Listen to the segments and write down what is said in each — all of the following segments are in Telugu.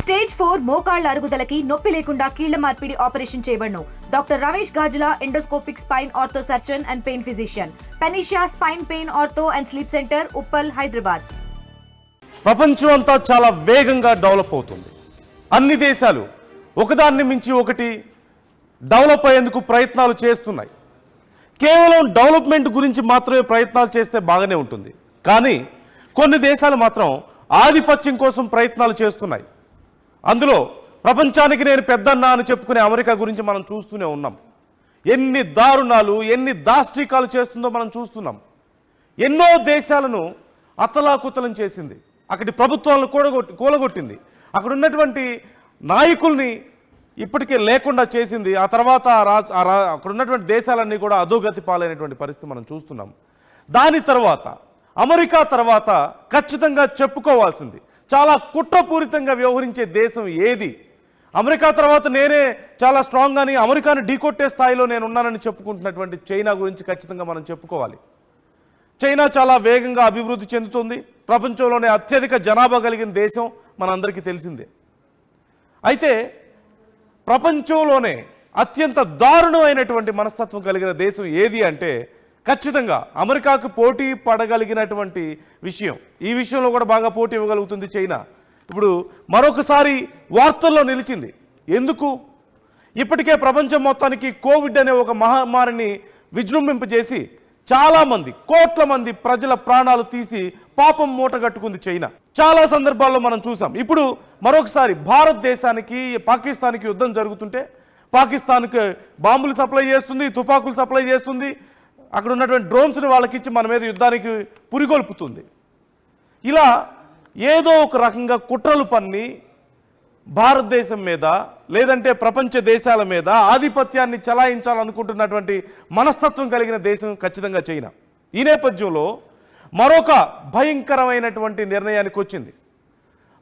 స్టేజ్ 4 మోకాళ్ల అరుగుదలకి నొప్పి లేకుండా కీళ్ల మార్పిడి ఆపరేషన్ చేయబడును. Doctor Ramesh Gajula, endoscopic spine ortho surgeon and pain physician, Panacea spine pain ortho and sleep center, Uppal, Hyderabad. ప్రపంచం అంతా చాలా వేగంగా డెవలప్ అవుతుంది. అన్ని దేశాలు ఒకదాన్ని మించి ఒకటి డెవలప్ అయ్యేందుకు ప్రయత్నాలు చేస్తున్నాయి. కేవలం డెవలప్మెంట్ గురించి మాత్రమే ప్రయత్నాలు చేస్తే బాగానే ఉంటుంది, కానీ కొన్ని దేశాలు మాత్రం ఆధిపత్యం కోసం ప్రయత్నాలు చేస్తున్నాయి. అందులో ప్రపంచానికి నేను పెద్దన్నా అని చెప్పుకునే అమెరికా గురించి మనం చూస్తూనే ఉన్నాం. ఎన్ని దారుణాలు, ఎన్ని దాష్టికాలు చేస్తుందో మనం చూస్తున్నాం. ఎన్నో దేశాలను అతలాకుతలం చేసింది, అక్కడి ప్రభుత్వాలను కూలగొట్టింది, అక్కడ ఉన్నటువంటి నాయకుల్ని ఇప్పటికే లేకుండా చేసింది. ఆ తర్వాత అక్కడ ఉన్నటువంటి దేశాలన్నీ కూడా అధోగతి పాలైనటువంటి పరిస్థితి మనం చూస్తున్నాం. దాని తర్వాత అమెరికా తర్వాత ఖచ్చితంగా చెప్పుకోవాల్సింది చాలా కుట్రపూరితంగా వ్యవహరించే దేశం ఏది? అమెరికా తర్వాత నేనే చాలా స్ట్రాంగ్ అని అమెరికాను ఢీకొట్టే స్థాయిలో నేను ఉన్నానని చెప్పుకుంటున్నటువంటి చైనా గురించి ఖచ్చితంగా మనం చెప్పుకోవాలి. చైనా చాలా వేగంగా అభివృద్ధి చెందుతుంది. ప్రపంచంలోనే అత్యధిక జనాభా కలిగిన దేశం మనందరికీ తెలిసిందే. అయితే ప్రపంచంలోనే అత్యంత దారుణమైనటువంటి మనస్తత్వం కలిగిన దేశం ఏది అంటే ఖచ్చితంగా అమెరికాకు పోటీ పడగలిగినటువంటి విషయం. ఈ విషయంలో కూడా బాగా పోటీ ఇవ్వగలుగుతుంది చైనా. ఇప్పుడు మరొకసారి వార్తల్లో నిలిచింది. ఎందుకు? ఇప్పటికే ప్రపంచం మొత్తానికి కోవిడ్ అనే ఒక మహమ్మారిని విజృంభింపజేసి చాలామంది, కోట్ల మంది ప్రజల ప్రాణాలు తీసి పాపం మూటగట్టుకుంది చైనా. చాలా సందర్భాల్లో మనం చూసాం. ఇప్పుడు మరొకసారి భారతదేశానికి పాకిస్తాన్కి యుద్ధం జరుగుతుంటే పాకిస్తాన్కి బాంబులు సప్లై చేస్తుంది, తుపాకులు సప్లై చేస్తుంది, అక్కడ ఉన్నటువంటి డ్రోన్స్ని వాళ్ళకి ఇచ్చి మన మీద యుద్ధానికి పురిగొల్పుతుంది. ఇలా ఏదో ఒక రకంగా కుట్రలు పన్ని భారతదేశం మీద లేదంటే ప్రపంచ దేశాల మీద ఆధిపత్యాన్ని చలాయించాలనుకుంటున్నటువంటి మనస్తత్వం కలిగిన దేశం ఖచ్చితంగా చైనా. ఈ నేపథ్యంలో మరొక భయంకరమైనటువంటి నిర్ణయానికి వచ్చింది.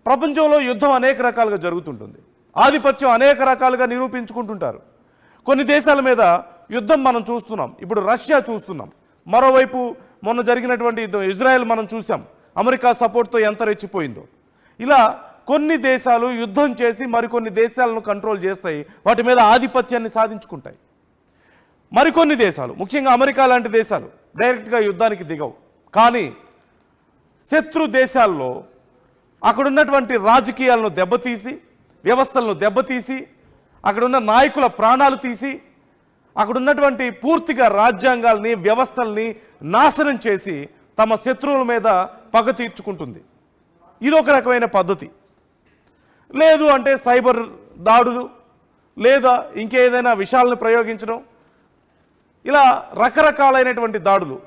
ప్రపంచంలో యుద్ధం అనేక రకాలుగా జరుగుతుంటుంది, ఆధిపత్యం అనేక రకాలుగా నిరూపించుకుంటుంటారు. కొన్ని దేశాల మీద యుద్ధం మనం చూస్తున్నాం. ఇప్పుడు రష్యా చూస్తున్నాం, మరోవైపు మొన్న జరిగినటువంటి యుద్ధం ఇజ్రాయెల్ మనం చూసాం, అమెరికా సపోర్ట్తో ఎంత రెచ్చిపోయిందో. ఇలా కొన్ని దేశాలు యుద్ధం చేసి మరికొన్ని దేశాలను కంట్రోల్ చేస్తాయి, వాటి మీద ఆధిపత్యాన్ని సాధించుకుంటాయి. మరికొన్ని దేశాలు, ముఖ్యంగా అమెరికా లాంటి దేశాలు డైరెక్ట్గా యుద్ధానికి దిగవు, కానీ శత్రు దేశాల్లో అక్కడున్నటువంటి రాజకీయాలను దెబ్బతీసి, వ్యవస్థలను దెబ్బతీసి, అక్కడున్న నాయకుల ప్రాణాలు తీసి, అక్కడున్నటువంటి పూర్తిగా రాజ్యాంగాల్ని, వ్యవస్థల్ని నాశనం చేసి తమ శత్రువుల మీద పగ తీర్చుకుంటుంది. ఇది ఒక రకమైన పద్ధతి. లేదు అంటే సైబర్ దాడులు, లేదా ఇంకేదైనా విషయాలను ప్రయోగించడం, ఇలా రకరకాలైనటువంటి దాడులు,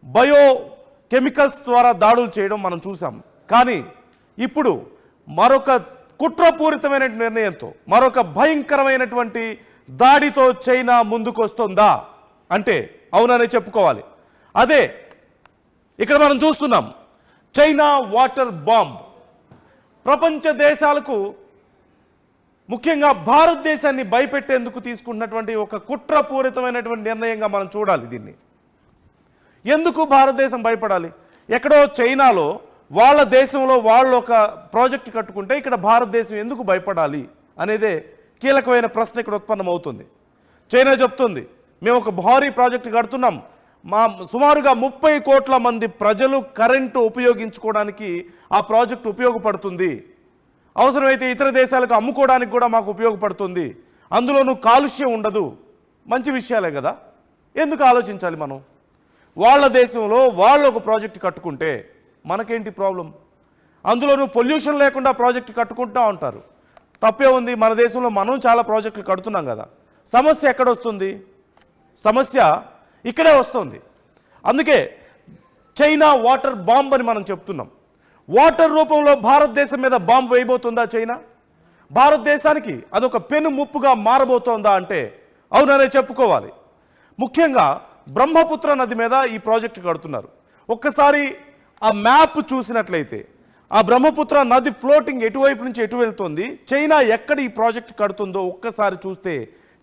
బయో కెమికల్స్ ద్వారా దాడులు చేయడం మనం చూసాం. కానీ ఇప్పుడు మరొక కుట్రపూరితమైన నిర్ణయంతో, మరొక భయంకరమైనటువంటి దాడితో చైనా ముందుకు వస్తుందా అంటే అవుననే చెప్పుకోవాలి. అదే ఇక్కడ మనం చూస్తున్నాం, చైనా వాటర్ బాంబ్. ప్రపంచ దేశాలకు, ముఖ్యంగా భారతదేశాన్ని భయపెట్టేందుకు తీసుకున్నటువంటి ఒక కుట్రపూరితమైనటువంటి నిర్ణయంగా మనం చూడాలి దీన్ని. ఎందుకు భారతదేశం భయపడాలి? ఎక్కడో చైనాలో వాళ్ళ దేశంలో వాళ్ళు ఒక ప్రాజెక్ట్ కట్టుకుంటే ఇక్కడ భారతదేశం ఎందుకు భయపడాలి అనేదే కీలకమైన ప్రశ్న ఇక్కడ ఉత్పన్నమవుతుంది. చైనా చెప్తుంది, మేము ఒక భారీ ప్రాజెక్టు కడుతున్నాం, సుమారుగా 30 కోట్ల మంది ప్రజలు కరెంటు ఉపయోగించుకోవడానికి ఆ ప్రాజెక్టు ఉపయోగపడుతుంది, అవసరమైతే ఇతర దేశాలకు అమ్ముకోవడానికి కూడా మాకు ఉపయోగపడుతుంది, అందులోనూ కాలుష్యం ఉండదు. మంచి విషయాలే కదా, ఎందుకు ఆలోచించాలి మనం? వాళ్ళ దేశంలో వాళ్ళు ఒక ప్రాజెక్టు కట్టుకుంటే మనకేంటి ప్రాబ్లం? అందులోనూ పొల్యూషన్ లేకుండా ప్రాజెక్టు కట్టుకుంటూ ఉంటారు, తప్పే ఉంది. మన దేశంలో మనం చాలా ప్రాజెక్టులు కడుతున్నాం కదా, సమస్య ఎక్కడొస్తుంది? సమస్య ఇక్కడే వస్తుంది. అందుకే చైనా వాటర్ బాంబ్ అని మనం చెప్తున్నాం. వాటర్ రూపంలో భారతదేశం మీద బాంబు వేయబోతుందా చైనా? భారతదేశానికి అదొక పెను ముప్పుగా మారబోతోందా అంటే అవుననే చెప్పుకోవాలి. ముఖ్యంగా బ్రహ్మపుత్ర నది మీద ఈ ప్రాజెక్టు కడుతున్నారు. ఒక్కసారి ఆ మ్యాప్ చూసినట్లయితే ఆ బ్రహ్మపుత్ర నది ఫ్లోటింగ్ ఎటువైపు నుంచి ఎటు వెళ్తుంది, చైనా ఎక్కడ ఈ ప్రాజెక్ట్ కడుతుందో ఒక్కసారి చూస్తే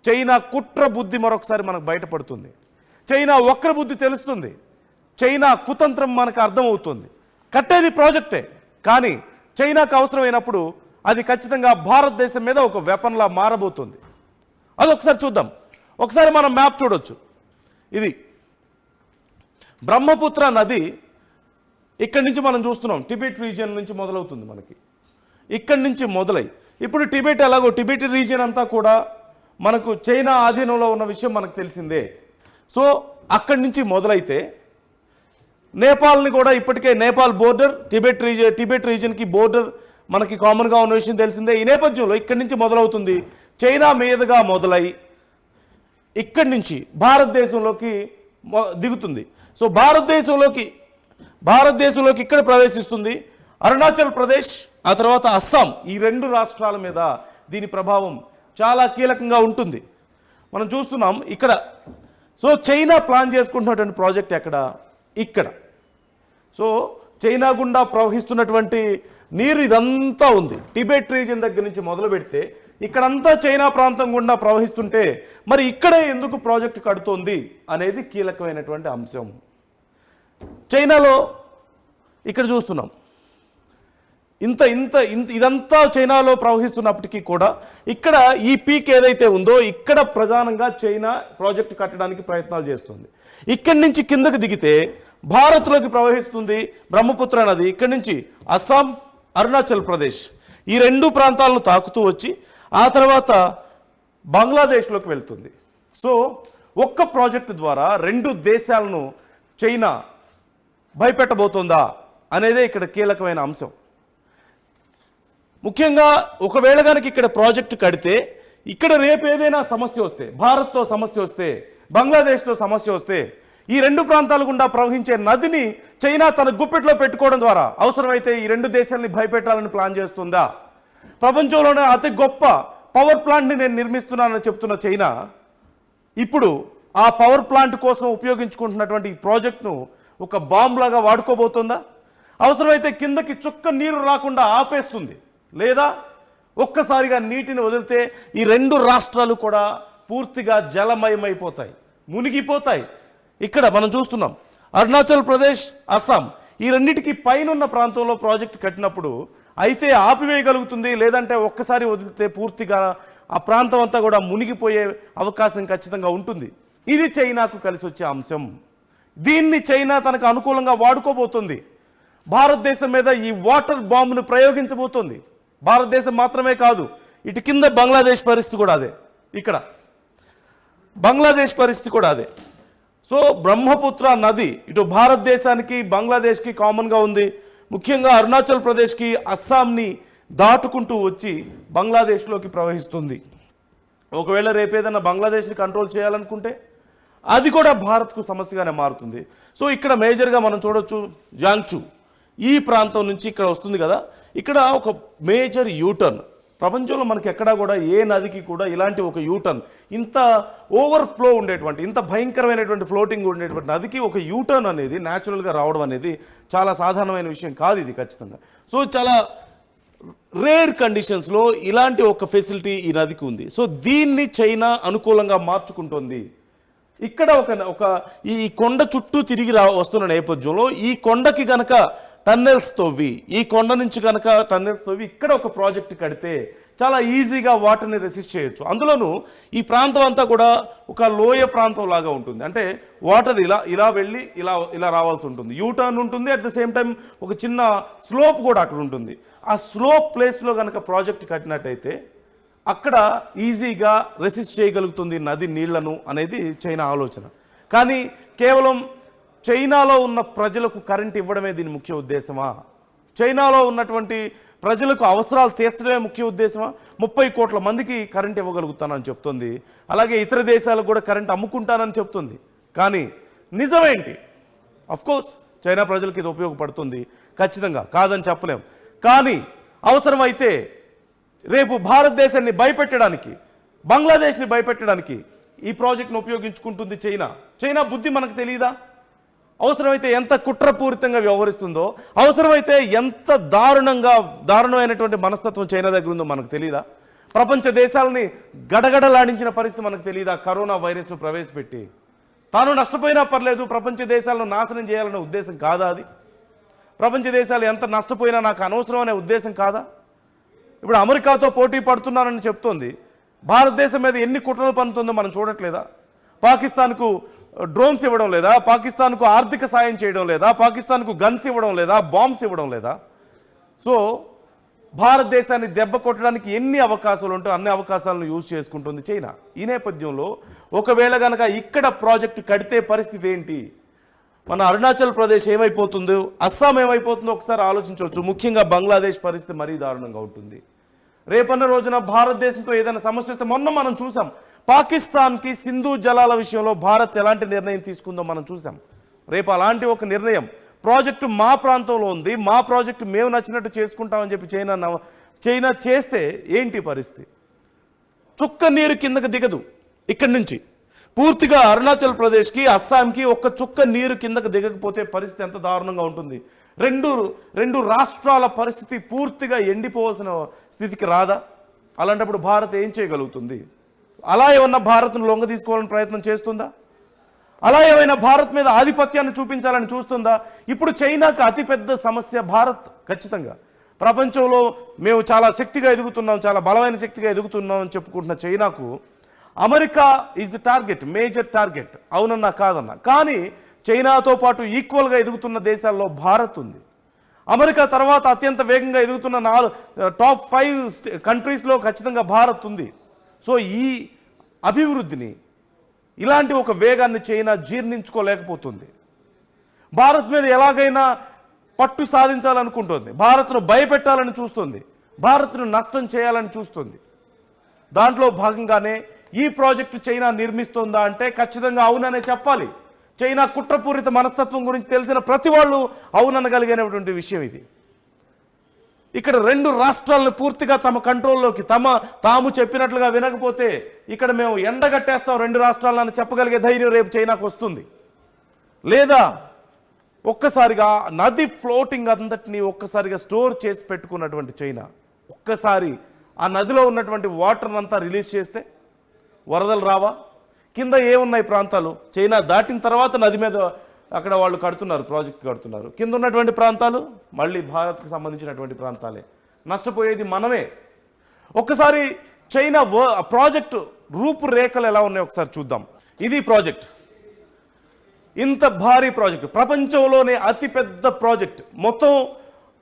చైనా కుట్ర బుద్ధి మరొకసారి మనకు బయటపడుతుంది. చైనా వక్ర బుద్ధి తెలుస్తుంది, చైనా కుతంత్రం మనకు అర్థమవుతుంది. కట్టేది ప్రాజెక్టే, కానీ చైనాకు అవసరమైనప్పుడు అది ఖచ్చితంగా భారతదేశం మీద ఒక వెపన్లా మారబోతుంది. అది ఒకసారి చూద్దాం. ఒకసారి మనం మ్యాప్ చూడొచ్చు. ఇది బ్రహ్మపుత్ర నది ఇక్కడి నుంచి మనం చూస్తున్నాం. టిబెట్ రీజియన్ నుంచి మొదలవుతుంది మనకి. ఇక్కడి నుంచి మొదలై ఇప్పుడు టిబెట్ ఎలాగో టిబెట్ రీజియన్ అంతా కూడా మనకు చైనా ఆధీనంలో ఉన్న విషయం మనకు తెలిసిందే. సో అక్కడి నుంచి మొదలైతే నేపాల్ని కూడా ఇప్పటికే నేపాల్ బోర్డర్ టిబెట్ రీజియన్కి బోర్డర్ మనకి కామన్గా ఉన్న విషయం తెలిసిందే. ఈ నేపథ్యంలో ఇక్కడి నుంచి మొదలవుతుంది, చైనా మీదుగా మొదలై ఇక్కడి నుంచి భారతదేశంలోకి దిగుతుంది. సో భారతదేశంలోకి ఇక్కడ ప్రవేశిస్తుంది. అరుణాచల్ ప్రదేశ్, ఆ తర్వాత అస్సాం, ఈ 2 రాష్ట్రాల మీద దీని ప్రభావం చాలా కీలకంగా ఉంటుంది. మనం చూస్తున్నాం ఇక్కడ. సో చైనా ప్లాన్ చేసుకుంటున్నటువంటి ప్రాజెక్ట్ ఎక్కడ? ఇక్కడ. సో చైనా గుండా ప్రవహిస్తున్నటువంటి నీరు ఇదంతా ఉంది. టిబెట్ రీజియన్ దగ్గర నుంచి మొదలు పెడితే ఇక్కడంతా చైనా ప్రాంతం గుండా ప్రవహిస్తుంటే మరి ఇక్కడే ఎందుకు ప్రాజెక్టు కడుతోంది అనేది కీలకమైనటువంటి అంశం. చైనాలో ఇక్కడ చూస్తున్నాం ఇదంతా చైనాలో ప్రవహిస్తున్నప్పటికీ కూడా ఇక్కడ ఈ పీక్ ఏదైతే ఉందో ఇక్కడ ప్రధానంగా చైనా ప్రాజెక్టు కట్టడానికి ప్రయత్నాలు చేస్తుంది. ఇక్కడి నుంచి కిందకు దిగితే భారత్లోకి ప్రవహిస్తుంది బ్రహ్మపుత్ర నది. ఇక్కడి నుంచి అస్సాం, అరుణాచల్ ప్రదేశ్ ఈ 2 ప్రాంతాలను తాకుతూ వచ్చి ఆ తర్వాత బంగ్లాదేశ్లోకి వెళ్తుంది. సో ఒక్క ప్రాజెక్టు ద్వారా 2 దేశాలను చైనా భయపెట్టబోతుందా అనేదే ఇక్కడ కీలకమైన అంశం. ముఖ్యంగా ఒకవేళ కనుక ఇక్కడ ప్రాజెక్టు కడితే ఇక్కడ రేపు ఏదైనా సమస్య వస్తే, భారత్తో సమస్య వస్తే, బంగ్లాదేశ్తో సమస్య వస్తే ఈ 2 ప్రాంతాల గుండా ప్రవహించే నదిని చైనా తన గుప్పెట్లో పెట్టుకోవడం ద్వారా అవసరమైతే ఈ 2 దేశాలని భయపెట్టాలని ప్లాన్ చేస్తుందా? ప్రపంచంలోనే అతి గొప్ప పవర్ ప్లాంట్ని నేను నిర్మిస్తున్నానని చెప్తున్న చైనా ఇప్పుడు ఆ పవర్ ప్లాంట్ కోసం ఉపయోగించుకుంటున్నటువంటి ఈ ప్రాజెక్ట్ను ఒక బాంబులాగా వాడుకోబోతుందా? అవసరమైతే కిందకి చుక్క నీరు రాకుండా ఆపేస్తుంది, లేదా ఒక్కసారిగా నీటిని వదిలితే ఈ 2 రాష్ట్రాలు కూడా పూర్తిగా జలమయమైపోతాయి, మునిగిపోతాయి. ఇక్కడ మనం చూస్తున్నాం అరుణాచల్ ప్రదేశ్, అస్సాం ఈ 2టికి పైనున్న ప్రాంతంలో ప్రాజెక్ట్ కట్టినప్పుడు అయితే ఆపివేయగలుగుతుంది, లేదంటే ఒక్కసారి వదిలితే పూర్తిగా ఆ ప్రాంతం అంతా కూడా మునిగిపోయే అవకాశం ఖచ్చితంగా ఉంటుంది. ఇది చైనాకు కలిసి వచ్చే అంశం. దీన్ని చైనా తనకు అనుకూలంగా వాడుకోబోతుంది. భారతదేశం మీద ఈ వాటర్ బాంబును ప్రయోగించబోతోంది. భారతదేశం మాత్రమే కాదు, ఇటు కింద బంగ్లాదేశ్ పరిస్థితి కూడా అదే. ఇక్కడ బంగ్లాదేశ్ పరిస్థితి కూడా అదే. సో బ్రహ్మపుత్ర నది ఇటు భారతదేశానికి బంగ్లాదేశ్కి కామన్గా ఉంది. ముఖ్యంగా అరుణాచల్ ప్రదేశ్కి అస్సాంని దాటుకుంటూ వచ్చి బంగ్లాదేశ్లోకి ప్రవహిస్తుంది. ఒకవేళ రేపేదన్నా బంగ్లాదేశ్ని కంట్రోల్ చేయాలనుకుంటే అది కూడా భారత్కు సమస్యగానే మారుతుంది. సో ఇక్కడ మేజర్గా మనం చూడొచ్చు జాంగ్చూ ఈ ప్రాంతం నుంచి ఇక్కడ వస్తుంది కదా, ఇక్కడ ఒక మేజర్ యూటర్న్. ప్రపంచంలో మనకి ఎక్కడా కూడా ఏ నదికి కూడా ఇలాంటి ఒక యూటర్న్, ఇంత ఓవర్ఫ్లో ఉండేటువంటి, ఇంత భయంకరమైనటువంటి ఫ్లోటింగ్ ఉండేటువంటి నదికి ఒక యూటర్న్ అనేది న్యాచురల్గా రావడం అనేది చాలా సాధారణమైన విషయం కాదు ఇది ఖచ్చితంగా. సో చాలా రేర్ కండిషన్స్లో ఇలాంటి ఒక ఫెసిలిటీ ఈ నదికి ఉంది. సో దీన్ని చైనా అనుకూలంగా మార్చుకుంటుంది. ఇక్కడ ఒక ఈ కొండ చుట్టూ తిరిగి వస్తున్న నేపథ్యంలో ఈ కొండకి గనక టన్నెల్స్ తవ్వి, ఈ కొండ నుంచి కనుక టన్నెల్స్ తవ్వి ఇక్కడ ఒక ప్రాజెక్ట్ కడితే చాలా ఈజీగా వాటర్ని రెసిస్ట్ చేయొచ్చు. అందులోనూ ఈ ప్రాంతం అంతా కూడా ఒక లోయ ప్రాంతం లాగా ఉంటుంది. అంటే వాటర్ ఇలా వెళ్ళి ఇలా రావాల్సి ఉంటుంది, యూటర్న్ ఉంటుంది, అట్ ద సేమ్ టైం ఒక చిన్న స్లోప్ కూడా అక్కడ ఉంటుంది. ఆ స్లోప్ ప్లేస్లో కనుక ప్రాజెక్ట్ కట్టినట్టయితే అక్కడ ఈజీగా రెసిస్ట్ చేయగలుగుతుంది నది నీళ్లను అనేది చైనా ఆలోచన. కానీ కేవలం చైనాలో ఉన్న ప్రజలకు కరెంట్ ఇవ్వడమే దీని ముఖ్య ఉద్దేశమా? చైనాలో ఉన్నటువంటి ప్రజలకు అవసరాలు తీర్చడమే ముఖ్య ఉద్దేశమా? 30 కోట్ల మందికి కరెంట్ ఇవ్వగలుగుతానని చెప్తుంది. అలాగే ఇతర దేశాలకు కూడా కరెంట్ అమ్ముకుంటానని చెప్తుంది. కానీ నిజమేంటి? అఫ్కోర్స్ చైనా ప్రజలకు ఇది ఉపయోగపడుతుంది, ఖచ్చితంగా కాదని చెప్పలేం. కానీ అవసరమైతే రేపు భారతదేశాన్ని భయపెట్టడానికి, బంగ్లాదేశ్ని భయపెట్టడానికి ఈ ప్రాజెక్ట్ను ఉపయోగించుకుంటుంది చైనా బుద్ధి మనకు తెలియదా? అవసరమైతే ఎంత కుట్రపూరితంగా వ్యవహరిస్తుందో, అవసరమైతే ఎంత దారుణమైనటువంటి మనస్తత్వం చైనా దగ్గర ఉందో మనకు తెలియదా? ప్రపంచ దేశాలని గడగడలాడించిన పరిస్థితి మనకు తెలియదా? కరోనా వైరస్ను ప్రవేశపెట్టి తాను నష్టపోయినా పర్లేదు, ప్రపంచ దేశాలను నాశనం చేయాలనే ఉద్దేశం కాదా అది? ప్రపంచ దేశాలు ఎంత నష్టపోయినా నాకు అనవసరం అనే ఉద్దేశం కాదా? ఇప్పుడు అమెరికాతో పోటీ పడుతున్నానని చెప్తోంది. భారతదేశం మీద ఎన్ని కుట్రలు పన్నుతుందో మనం చూడట్లేదా? పాకిస్తాన్కు డ్రోన్స్ ఇవ్వడం లేదా? పాకిస్తాన్కు ఆర్థిక సాయం చేయడం లేదా? పాకిస్తాన్కు గన్స్ ఇవ్వడం లేదా? బాంబ్స్ ఇవ్వడం లేదా? సో భారతదేశాన్ని దెబ్బ కొట్టడానికి ఎన్ని అవకాశాలు ఉంటే అన్ని అవకాశాలను యూజ్ చేసుకుంటుంది చైనా. ఈ నేపథ్యంలో ఒకవేళ కనుక ఇక్కడ ప్రాజెక్టు కడితే పరిస్థితి ఏంటి? మన అరుణాచల్ ప్రదేశ్ ఏమైపోతుందో, అస్సాం ఏమైపోతుందో ఒకసారి ఆలోచించవచ్చు. ముఖ్యంగా బంగ్లాదేశ్ పరిస్థితి మరీ దారుణంగా ఉంటుంది. రేపన్న రోజున భారతదేశంతో ఏదైనా సమస్య వస్తే మొన్న మనం చూసాం, పాకిస్తాన్కి సింధు జలాల విషయంలో భారత్ ఎలాంటి నిర్ణయం తీసుకుందో మనం చూసాం. రేపు అలాంటి ఒక నిర్ణయం, ప్రాజెక్టు మా ప్రాంతంలో ఉంది, మా ప్రాజెక్టు మేము నచ్చినట్టు చేసుకుంటామని చెప్పి చైనా చేస్తే ఏంటి పరిస్థితి? చుక్క నీరు కిందకు దిగదు. ఇక్కడి నుంచి పూర్తిగా అరుణాచల్ ప్రదేశ్కి, అస్సాంకి ఒక్క చుక్క నీరు కిందకు దిగకపోతే పరిస్థితి ఎంత దారుణంగా ఉంటుంది? రెండు రాష్ట్రాల పరిస్థితి పూర్తిగా ఎండిపోవాల్సిన స్థితికి రాదా? అలాంటప్పుడు భారత్ ఏం చేయగలుగుతుంది? అలా ఏమన్నా భారత్ను లొంగ తీసుకోవాలని ప్రయత్నం చేస్తుందా? అలా ఏమైనా భారత్ మీద ఆధిపత్యాన్ని చూపించాలని చూస్తుందా? ఇప్పుడు చైనాకు అతిపెద్ద సమస్య భారత్. ఖచ్చితంగా ప్రపంచంలో మేము చాలా శక్తిగా ఎదుగుతున్నాం, చాలా బలమైన శక్తిగా ఎదుగుతున్నాం అని చెప్పుకుంటున్న చైనాకు America is the target, major target. అవునన్నా కాదన్నా, కానీ చైనాతో పాటు ఈక్వల్గా ఎదుగుతున్న దేశాల్లో భారత్ ఉంది. అమెరికా తర్వాత అత్యంత వేగంగా ఎదుగుతున్న టాప్ 5 కంట్రీస్లో ఖచ్చితంగా భారత్ ఉంది. సో ఈ అభివృద్ధిని, ఇలాంటి ఒక వేగాన్ని చైనా జీర్ణించుకోలేకపోతుంది. భారత్ మీద ఎలాగైనా పట్టు సాధించాలనుకుంటుంది, భారత్ను భయపెట్టాలని చూస్తుంది, భారత్ను నష్టం చేయాలని చూస్తుంది. దాంట్లో భాగంగానే ఈ ప్రాజెక్టు చైనా నిర్మిస్తోందా అంటే ఖచ్చితంగా అవుననే చెప్పాలి. చైనా కుట్రపూరిత మనస్తత్వం గురించి తెలిసిన ప్రతి వాళ్ళు అవుననగలిగినటువంటి విషయం ఇది. ఇక్కడ 2 రాష్ట్రాలను పూర్తిగా తమ కంట్రోల్లోకి, తాము చెప్పినట్లుగా వినకపోతే ఇక్కడ మేము ఎండగట్టేస్తాం 2 రాష్ట్రాలను చెప్పగలిగే ధైర్యం రేపు చైనాకు వస్తుంది. లేదా ఒక్కసారిగా నది ఫ్లోటింగ్ అంతటిని ఒక్కసారిగా స్టోర్ చేసి పెట్టుకున్నటువంటి చైనా ఒక్కసారి ఆ నదిలో ఉన్నటువంటి వాటర్ అంతా రిలీజ్ చేస్తే వరదలు రావా? కింద ఏమున్నాయి ప్రాంతాలు? చైనా దాటిన తర్వాత నది మీద అక్కడ వాళ్ళు కడుతున్నారు, ప్రాజెక్ట్ కడుతున్నారు. కింద ఉన్నటువంటి ప్రాంతాలు మళ్ళీ భారత్కి సంబంధించినటువంటి ప్రాంతాలే. నష్టపోయేది మనమే. ఒక్కసారి చైనా ప్రాజెక్టు రూపురేఖలు ఎలా ఉన్నాయో ఒకసారి చూద్దాం. ఇది ప్రాజెక్ట్, ఇంత భారీ ప్రాజెక్టు, ప్రపంచంలోనే అతిపెద్ద ప్రాజెక్ట్. మొత్తం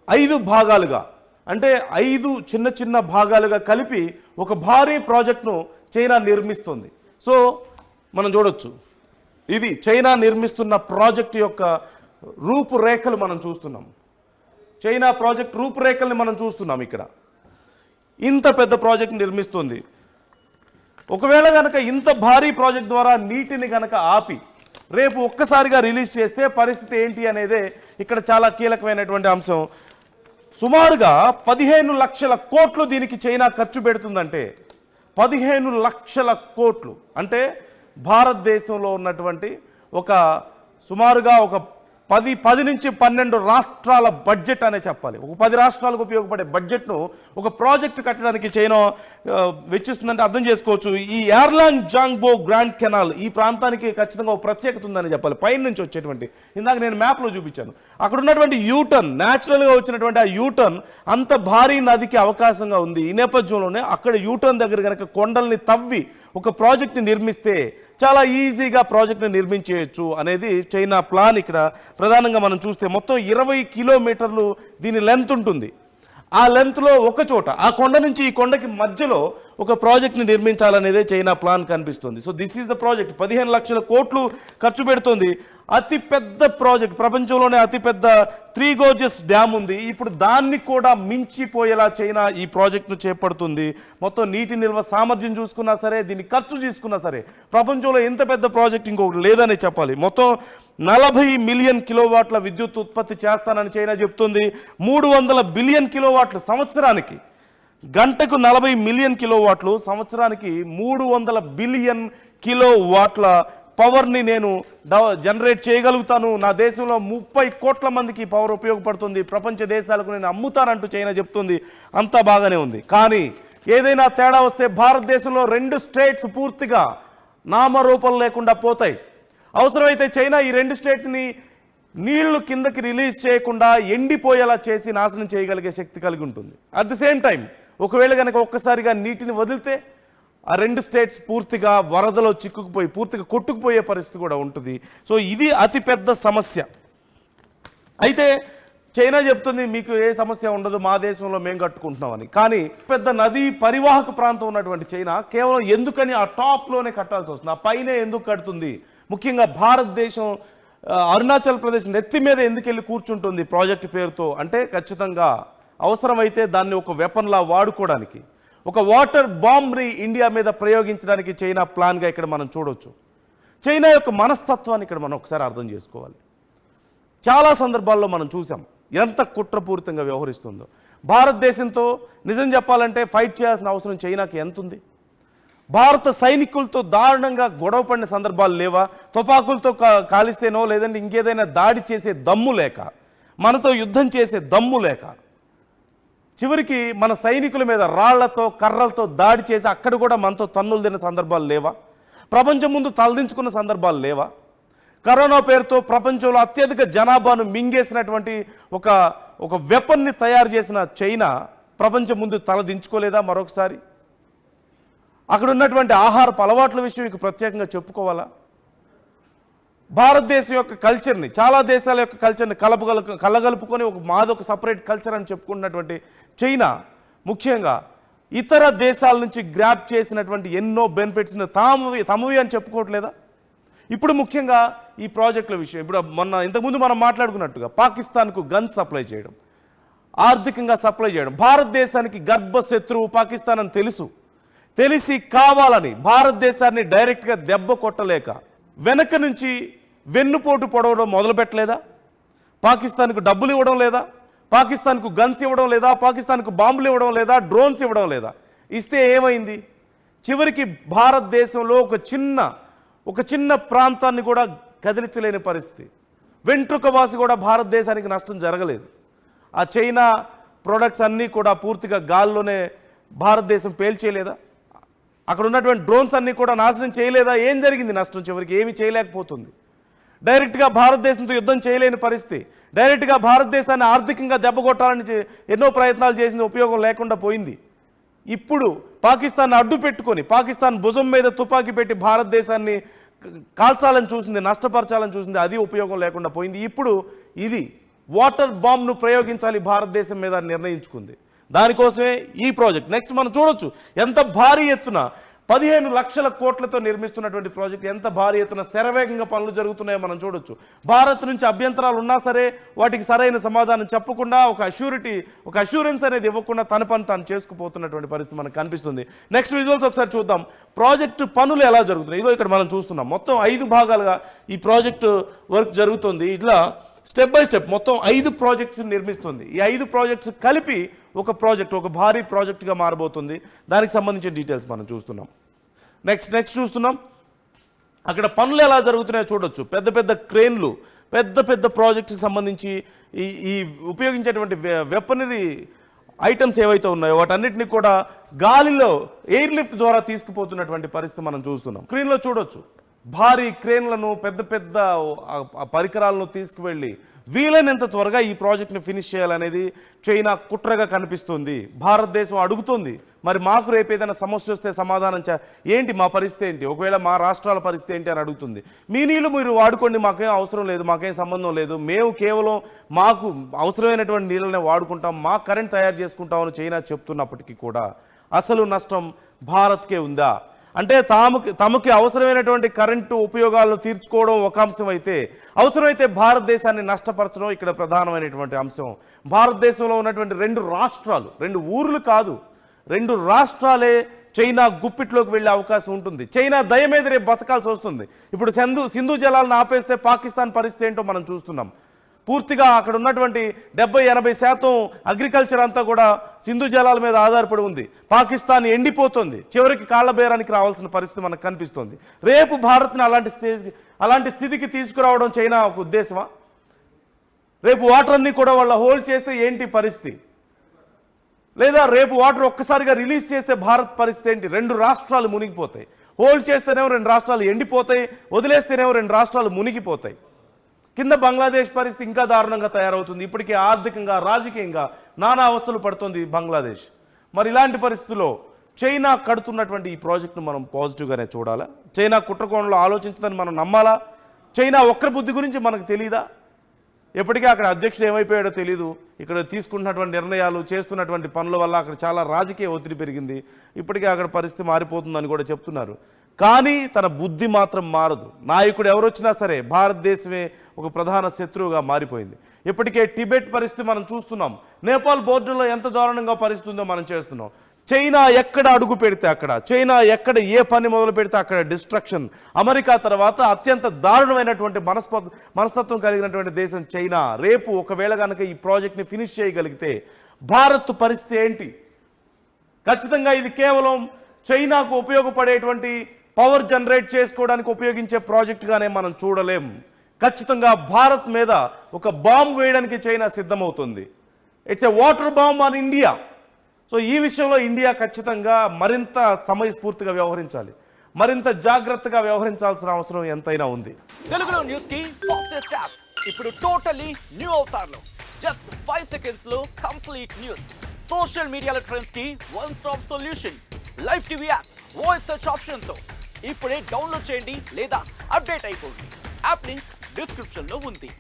5 భాగాలుగా, అంటే 5 చిన్న చిన్న భాగాలుగా కలిపి ఒక భారీ ప్రాజెక్టును చైనా నిర్మిస్తుంది. సో మనం చూడొచ్చు, ఇది చైనా నిర్మిస్తున్న ప్రాజెక్టు యొక్క రూపురేఖలు మనం చూస్తున్నాం. చైనా ప్రాజెక్ట్ రూపురేఖల్ని మనం చూస్తున్నాం. ఇక్కడ ఇంత పెద్ద ప్రాజెక్ట్ నిర్మిస్తుంది. ఒకవేళ కనుక ఇంత భారీ ప్రాజెక్ట్ ద్వారా నీటిని కనుక ఆపి రేపు ఒక్కసారిగా రిలీజ్ చేస్తే పరిస్థితి ఏంటి అనేదే ఇక్కడ చాలా కీలకమైనటువంటి అంశం. సుమారుగా 15 లక్షల కోట్లు దీనికి చైనా ఖర్చు పెడుతుందంటే, 15 లక్షల కోట్లు అంటే భారతదేశంలో ఉన్నటువంటి సుమారుగా ఒక 10 నుంచి 12 రాష్ట్రాల బడ్జెట్ అనే చెప్పాలి. ఒక 10 రాష్ట్రాలకు ఉపయోగపడే బడ్జెట్ను ఒక ప్రాజెక్టు కట్టడానికి చైనా వెచ్చిస్తుందంటే అర్థం చేసుకోవచ్చు. ఈ యార్లాంగ్ జాంగ్బో గ్రాండ్ కెనాల్ ఈ ప్రాంతానికి ఖచ్చితంగా ఒక ప్రత్యేకత ఉందని చెప్పాలి. పైన నుంచి వచ్చేటువంటి, ఇందాక నేను మ్యాప్లో చూపించాను, అక్కడ ఉన్నటువంటి యూటర్న్, న్యాచురల్గా వచ్చినటువంటి ఆ యూటర్న్ అంత భారీ నదికి అవకాశంగా ఉంది. ఈ నేపథ్యంలోనే అక్కడ యూటర్న్ దగ్గర కనుక కొండల్ని తవ్వి ఒక ప్రాజెక్ట్ని నిర్మిస్తే చాలా ఈజీగా ప్రాజెక్ట్ని నిర్మించేయచ్చు అనేది చైనా ప్లాన్. ఇక్కడ ప్రధానంగా మనం చూస్తే మొత్తం 20 కిలోమీటర్లు దీని లెంత్ ఉంటుంది. ఆ లెంత్లో ఒక చోట, ఆ కొండ నుంచి ఈ కొండకి మధ్యలో ఒక ప్రాజెక్ట్ని నిర్మించాలనేదే చైనా ప్లాన్ కనిపిస్తుంది. So this is the project. 15 లక్షల కోట్లు ఖర్చు పెడుతుంది. అతిపెద్ద ప్రాజెక్ట్, ప్రపంచంలోనే అతిపెద్ద 3 గోర్జెస్ డ్యామ్ ఉంది. ఇప్పుడు దాన్ని కూడా మించిపోయేలా చైనా ఈ ప్రాజెక్టును చేపడుతుంది. మొత్తం నీటి నిల్వ సామర్థ్యం చూసుకున్నా సరే, దీన్ని ఖర్చు తీసుకున్నా సరే, ప్రపంచంలో ఎంత పెద్ద ప్రాజెక్ట్ ఇంకొకటి లేదనే చెప్పాలి. మొత్తం 40 మిలియన్ కిలోవాట్ల విద్యుత్ ఉత్పత్తి చేస్తానని చైనా చెప్తుంది. 300 బిలియన్ కిలోవాట్లు సంవత్సరానికి, గంటకు 40 మిలియన్ కిలోవాట్లు, సంవత్సరానికి 300 బిలియన్ కిలోవాట్ల పవర్ని నేను జనరేట్ చేయగలుగుతాను. నా దేశంలో 30 కోట్ల మందికి పవర్ ఉపయోగపడుతుంది. ప్రపంచ దేశాలకు నేను అమ్ముతానంటూ చైనా చెప్తుంది. అంతా బాగానే ఉంది. కానీ ఏదైనా తేడా వస్తే భారతదేశంలో 2 స్టేట్స్ పూర్తిగా నామరూపం లేకుండా పోతాయి. అవసరమైతే చైనా ఈ 2 స్టేట్స్ని నీళ్లు కిందకి రిలీజ్ చేయకుండా ఎండిపోయేలా చేసి నాశనం చేయగలిగే శక్తి కలిగి ఉంటుంది. అట్ ది సేమ్ టైం ఒకవేళ కనుక ఒక్కసారిగా నీటిని వదిలితే ఆ 2 స్టేట్స్ పూర్తిగా వరదలో చిక్కుకుపోయి పూర్తిగా కొట్టుకుపోయే పరిస్థితి కూడా ఉంటుంది. సో ఇది అతిపెద్ద సమస్య. అయితే చైనా చెప్తుంది మీకు ఏ సమస్య ఉండదు, మా దేశంలో మేము కట్టుకుంటున్నామని. కానీ పెద్ద నదీ పరివాహక ప్రాంతం ఉన్నటువంటి చైనా కేవలం ఎందుకని ఆ టాప్లోనే కట్టాల్సి వస్తుంది, ఆ పైనే ఎందుకు కడుతుంది? ముఖ్యంగా భారతదేశం అరుణాచల్ ప్రదేశ్ నెత్తి మీద ఎందుకు వెళ్ళి కూర్చుంటుంది ప్రాజెక్టు పేరుతో అంటే ఖచ్చితంగా అవసరమైతే దాన్ని ఒక వెపన్లా వాడుకోవడానికి, ఒక వాటర్ బాంబ్ని ఇండియా మీద ప్రయోగించడానికి చైనా ప్లాన్గా ఇక్కడ మనం చూడవచ్చు. చైనా యొక్క మనస్తత్వాన్ని ఇక్కడ మనం ఒకసారి అర్థం చేసుకోవాలి. చాలా సందర్భాల్లో మనం చూసాం ఎంత కుట్రపూరితంగా వ్యవహరిస్తుందో. భారతదేశంతో నిజం చెప్పాలంటే ఫైట్ చేయాల్సిన అవసరం చైనాకి ఎంత ఉంది? భారత సైనికులతో దారుణంగా గొడవ పడిన సందర్భాలు లేవా? తుపాకులతో కాలిస్తేనో లేదంటే ఇంకేదైనా దాడి చేసే దమ్ము లేక, మనతో యుద్ధం చేసే దమ్ము లేక, చివరికి మన సైనికుల మీద రాళ్లతో కర్రలతో దాడి చేసి అక్కడ కూడా మనతో తన్నులు తిన్న సందర్భాలు లేవా? ప్రపంచం ముందు తలదించుకున్న సందర్భాలు లేవా? కరోనా పేరుతో ప్రపంచంలో అత్యధిక జనాభాను మింగేసినటువంటి ఒక వెపన్ని తయారు చేసిన చైనా ప్రపంచం ముందు తలదించుకోలేదా మరొకసారి? అక్కడ ఉన్నటువంటి ఆహారపు అలవాట్ల విషయం ఇక ప్రత్యేకంగా చెప్పుకోవాలా? భారతదేశం యొక్క కల్చర్ని, చాలా దేశాల యొక్క కల్చర్ని కలగలుపుకొని మాదొక సపరేట్ కల్చర్ అని చెప్పుకున్నటువంటి చైనా ముఖ్యంగా ఇతర దేశాల నుంచి గ్రాప్ చేసినటువంటి ఎన్నో బెనిఫిట్స్ని తమవి అని చెప్పుకోవట్లేదా? ఇప్పుడు ముఖ్యంగా ఈ ప్రాజెక్టుల విషయం, ఇప్పుడు ఇంతకుముందు మనం మాట్లాడుకున్నట్టుగా పాకిస్తాన్కు గన్ సప్లై చేయడం, ఆర్థికంగా సప్లై చేయడం, భారతదేశానికి గర్భశత్రువు పాకిస్తాన్ అని తెలిసి కావాలని భారతదేశాన్ని డైరెక్ట్గా దెబ్బ కొట్టలేక వెనక నుంచి వెన్నుపోటు పొడవడం మొదలుపెట్టలేదా? పాకిస్తాన్కు డబ్బులు ఇవ్వడం లేదా? పాకిస్తాన్కు గన్స్ ఇవ్వడం లేదా? పాకిస్తాన్కు బాంబులు ఇవ్వడం లేదా? డ్రోన్స్ ఇవ్వడం లేదా? ఇస్తే ఏమైంది? చివరికి భారతదేశంలో ఒక చిన్న ప్రాంతాన్ని కూడా కదిలించలేని పరిస్థితి. వెంట్రుకవాసి కూడా భారతదేశానికి నష్టం జరగలేదు. ఆ చైనా ప్రొడక్ట్స్ అన్నీ కూడా పూర్తిగా గాల్లోనే భారతదేశం పేల్చేయలేదా? అక్కడ ఉన్నటువంటి డ్రోన్స్ అన్నీ కూడా నాశనం చేయలేదా? ఏం జరిగింది నష్టం? చివరికి ఏమీ చేయలేకపోతుంది. డైరెక్ట్గా భారతదేశంతో యుద్ధం చేయలేని పరిస్థితి, డైరెక్ట్గా భారతదేశాన్ని ఆర్థికంగా దెబ్బకొట్టాలని ఎన్నో ప్రయత్నాలు చేసింది, ఉపయోగం లేకుండా పోయింది. ఇప్పుడు పాకిస్తాన్ అడ్డు పెట్టుకొని పాకిస్తాన్ భుజం మీద తుపాకీ పెట్టి భారతదేశాన్ని కాల్చాలని చూసింది, నష్టపరచాలని చూసింది, అది ఉపయోగం లేకుండా పోయింది. ఇప్పుడు ఇది వాటర్ బాంబ్ను ప్రయోగించాలి భారతదేశం మీద నిర్ణయించుకుంది. దానికోసమే ఈ ప్రాజెక్ట్. నెక్స్ట్ మనం చూడొచ్చు ఎంత భారీ ఎత్తున 15 లక్షల కోట్లతో నిర్మిస్తున్నటువంటి ప్రాజెక్ట్, ఎంత భారీ ఎత్తున శరవేగంగా పనులు జరుగుతున్నాయో మనం చూడొచ్చు. భారత్ నుంచి అభ్యంతరాలు ఉన్నా సరే వాటికి సరైన సమాధానం చెప్పకుండా ఒక అష్యూరెన్స్ అనేది ఇవ్వకుండా తన పని తాను చేసుకుపోతున్నటువంటి పరిస్థితి మనకు కనిపిస్తుంది. నెక్స్ట్ విజువల్స్ ఒకసారి చూద్దాం. ప్రాజెక్టు పనులు ఎలా జరుగుతున్నాయి ఇదో ఇక్కడ మనం చూస్తున్నాం. మొత్తం 5 భాగాలుగా ఈ ప్రాజెక్టు వర్క్ జరుగుతుంది. ఇట్లా స్టెప్ బై స్టెప్ మొత్తం 5 ప్రాజెక్ట్స్ నిర్మిస్తుంది. ఈ 5 ప్రాజెక్ట్స్ కలిపి ఒక భారీ ప్రాజెక్టుగా మారబోతుంది. దానికి సంబంధించిన డీటెయిల్స్ మనం చూస్తున్నాం. నెక్స్ట్ చూస్తున్నాం. అక్కడ పనులు ఎలా జరుగుతున్నాయో చూడొచ్చు. పెద్ద క్రేన్లు, పెద్ద ప్రాజెక్ట్కి సంబంధించి ఈ ఉపయోగించేటువంటి వెపనరీ ఐటమ్స్ ఏవైతే ఉన్నాయో వాటన్నిటిని కూడా గాలిలో ఎయిర్ లిఫ్ట్ ద్వారా తీసుకుపోతున్నటువంటి పరిస్థితి మనం చూస్తున్నాం. స్క్రీన్లో చూడొచ్చు. భారీ క్రేన్లను పెద్ద పరికరాలను తీసుకువెళ్ళి వీలైనంత త్వరగా ఈ ప్రాజెక్ట్ని ఫినిష్ చేయాలనేది చైనా కుట్రగా కనిపిస్తుంది. భారతదేశం అడుగుతుంది, మరి మాకు రేపు ఏదైనా సమస్య వస్తే సమాధానం ఏంటి, మా పరిస్థితి ఏంటి, ఒకవేళ మా రాష్ట్రాల పరిస్థితి ఏంటి అని అడుగుతుంది. మీ నీళ్ళు మీరు వాడుకోండి, మాకేం అవసరం లేదు, మాకేం సంబంధం లేదు, మేము కేవలం మాకు అవసరమైనటువంటి నీళ్ళనే వాడుకుంటాం, మా కరెంట్ తయారు చేసుకుంటామని చైనా చెప్తున్నప్పటికీ కూడా అసలు నష్టం భారత్కే ఉందా? అంటే తమకి అవసరమైనటువంటి కరెంటు ఉపయోగాలను తీర్చుకోవడం ఒక అంశం అయితే, అవసరమైతే భారతదేశాన్ని నష్టపరచడం ఇక్కడ ప్రధానమైనటువంటి అంశం. భారతదేశంలో ఉన్నటువంటి 2 రాష్ట్రాలు, 2 ఊర్లు కాదు, 2 రాష్ట్రాలే చైనా గుప్పిట్లోకి వెళ్ళే అవకాశం ఉంటుంది. చైనా దయ మీద రేపు బతకాల్సి వస్తుంది. ఇప్పుడు సింధు జలాలను ఆపేస్తే పాకిస్తాన్ పరిస్థితి ఏంటో మనం చూస్తున్నాం. పూర్తిగా అక్కడ ఉన్నటువంటి 70-80% అగ్రికల్చర్ అంతా కూడా సింధు జలాల మీద ఆధారపడి ఉంది. పాకిస్తాన్ ఎండిపోతుంది, చివరికి కాళ్ల బేరానికి రావాల్సిన పరిస్థితి మనకు కనిపిస్తుంది. రేపు భారత్ని అలాంటి స్థితికి తీసుకురావడం చైనా ఒక ఉద్దేశమా? రేపు వాటర్ అన్ని కూడా వాళ్ళ హోల్డ్ చేస్తే ఏంటి పరిస్థితి? లేదా రేపు వాటర్ ఒక్కసారిగా రిలీజ్ చేస్తే భారత్ పరిస్థితి ఏంటి? 2 రాష్ట్రాలు మునిగిపోతాయి. హోల్డ్ చేస్తేనేమో 2 రాష్ట్రాలు ఎండిపోతాయి, వదిలేస్తేనేమో 2 రాష్ట్రాలు మునిగిపోతాయి. కింద బంగ్లాదేశ్ పరిస్థితి ఇంకా దారుణంగా తయారవుతుంది. ఇప్పటికే ఆర్థికంగా రాజకీయంగా నానా అవస్థలు పడుతుంది బంగ్లాదేశ్. మరి ఇలాంటి పరిస్థితుల్లో చైనా కడుతున్నటువంటి ఈ ప్రాజెక్టును మనం పాజిటివ్గానే చూడాలా? చైనా కుట్రకోణంలో ఆలోచించదని మనం నమ్మాలా? చైనా ఒక్కరి బుద్ధి గురించి మనకు తెలియదా? ఎప్పటికీ అక్కడ అధ్యక్షుడు ఏమైపోయాడో తెలీదు. ఇక్కడ తీసుకుంటున్నటువంటి నిర్ణయాలు, చేస్తున్నటువంటి పనుల వల్ల అక్కడ చాలా రాజకీయ ఒత్తిడి పెరిగింది. ఇప్పటికే అక్కడ పరిస్థితి మారిపోతుందని కూడా చెప్తున్నారు. కానీ తన బుద్ధి మాత్రం మారదు. నాయకుడు ఎవరొచ్చినా సరే భారతదేశమే ఒక ప్రధాన శత్రువుగా మారిపోయింది. ఇప్పటికే టిబెట్ పరిస్థితి మనం చూస్తున్నాం. నేపాల్ బోర్డర్లో ఎంత దారుణంగా పరిస్థితి ఉందో మనం చేస్తున్నాం. చైనా ఎక్కడ అడుగు పెడితే అక్కడ, చైనా ఎక్కడ ఏ పని మొదలు పెడితే అక్కడ డిస్ట్రక్షన్. అమెరికా తర్వాత అత్యంత దారుణమైనటువంటి మనస్తత్వం కలిగినటువంటి దేశం చైనా. రేపు ఒకవేళ కనుక ఈ ప్రాజెక్ట్ని ఫినిష్ చేయగలిగితే భారత్ పరిస్థితి ఏంటి? ఖచ్చితంగా ఇది కేవలం చైనాకు ఉపయోగపడేటువంటి పవర్ జనరేట్ చేసుకోవడానికి ఉపయోగించే ప్రాజెక్టుగానే మనం చూడలేం. ఖచ్చితంగా భారత్ మీద ఒక బాంబు వేయడానికి చైనా సిద్ధమవుతుంది. It's a water bomb on India. So ఈ విషయంలో ఇండియా ఖచ్చితంగా మరింత సమయస్ఫూర్తిగా వ్యవహరించాలి, మరింత జాగ్రత్తగా వ్యవహరించాల్సిన అవసరం ఎంతైనా ఉంది. తెలుగులో న్యూస్ కి ఫాస్టెస్ట్ యాప్ ఇప్పుడు టోటల్లీ న్యూ అవతార్లో జస్ట్ 5 సెకండ్స్ లో కంప్లీట్ న్యూస్. సోషల్ మీడియాలో ట్రెండ్స్ కి one stop solution. Live TV app voice search option తో ఇప్పుడే డౌన్లోడ్ చేయండి లేదా అప్డేట్ అయిపోండి. యాప్ లింక్ డిస్క్రిప్షన్ లో ఉంది.